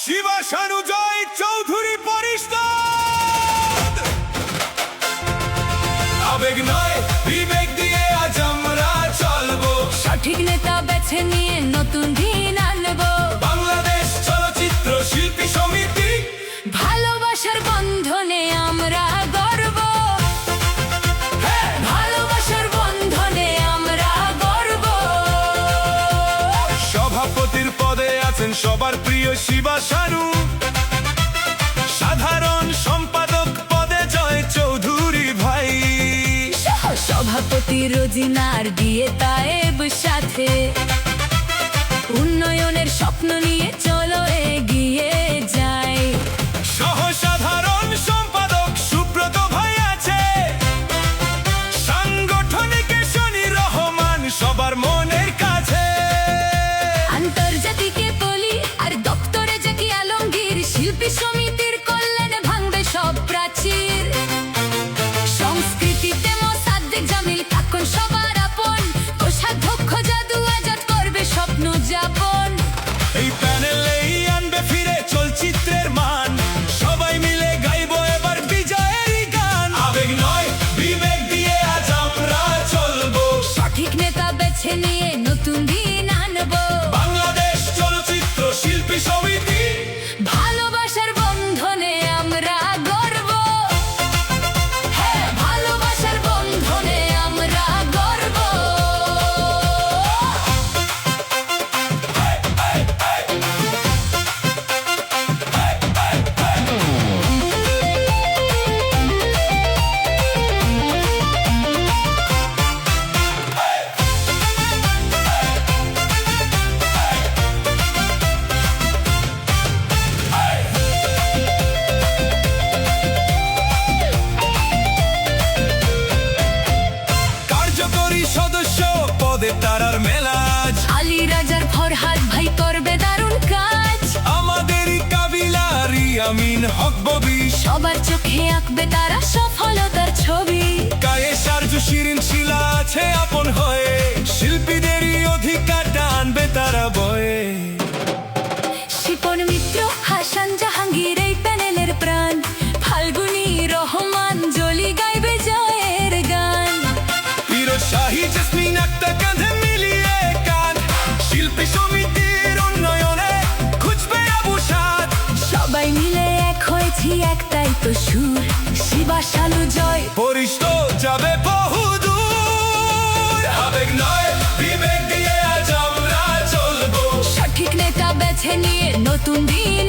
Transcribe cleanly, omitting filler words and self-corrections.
শিবা সানুজয় চৌধুরী পরিষদ। আবেগ নয় বিবেক দিয়ে আজ আমরা চলবো, সঠিক নেতা বেছে নিয়ে নতুন দিন আনবো। বাংলাদেশ চলচ্চিত্র শিল্পী সমিতি, ভালোবাসার বন্ধনে আমরা গর্ব, ভালোবাসার বন্ধনে আমরা গর্ব। সভাপতির পদে আছেন সবার প্রিয় শিবা সানু, সাধারণ সম্পাদক পদে জয় চৌধুরী ভাই, সভাপতি রোজিনার দিয়ে তায়েব সাথে উন্নয়নের স্বপ্ন নিয়ে চলো এগিয়ে যাই। সহ সাধারণ সম্পাদক সুব্রত ভাই আছে, সাংগঠনিকে শনি রহমান সবার মনের কাছে। আন্তর্জাতিকে বলি আর দপ্তরে জাকি আলমগীর, শিল্পী সমিতির কল্যাণে ভাঙবে সব প্রাচীর। সংস্কৃতিতে মোসাদ্দেক জামিল থাকুন সবার আপন, কোষাধ্যক্ষ জাদু আজাদ করবে স্বপ্ন যাপন। এই প্যানেলেই আনবে ফিরে চলচ্চিত্রের মান, সবাই মিলে গাইবো এবার বিজয়ের গান। আবেগ নয় বিবেক দিয়ে আজ আমরা চলবো, সঠিক নেতা বেছে নিয়ে নতুন দিন আনবো। বাংলাদেশ চলচ্চিত্র শিল্পী সমিতি, ভালোবাসার বন্ধনে আমরা গর্ব, ভালোবাসার বন্ধনে আমরা গর্ব। কার্যকরী সদস্য পদে তারার মেলাজ, আলী রাজার ফরহাদ ভাই করবে দারুণ কাজ। আমাদেরই কাবিলার ইয়ামিন হক ববি, সবার চোখে আঁকবে তারা সফলতার ছবি। কায়েসার শিরিন শিলা আছে আপন হয়ে, শিল্পীদেরই অধিকার টানবে তারা বয়ে। শিপন মিত্র হাসান জাহাঙ্গীর এই প্যানেলের প্রাণ, ফাল্গুনী রহমান জলি গাইবে জয়ের গান। ফিরোজ শাহী জেসমিন আক্তার কাঁধে মিলিয়ে কাঁধ, শিল্পী সমিতির উন্নয়নে খুঁজবে আবুসাদ। সবাই মিলে এক হয়েছি একটাই তো সুর, শিবা সানু জয় পরিষদ যাবে বহুদূর। আবেগ নয় বিবেক দিয়ে আজ আমরা চলবো, সঠিক নেতা বেছে নিয়ে নতুন দিন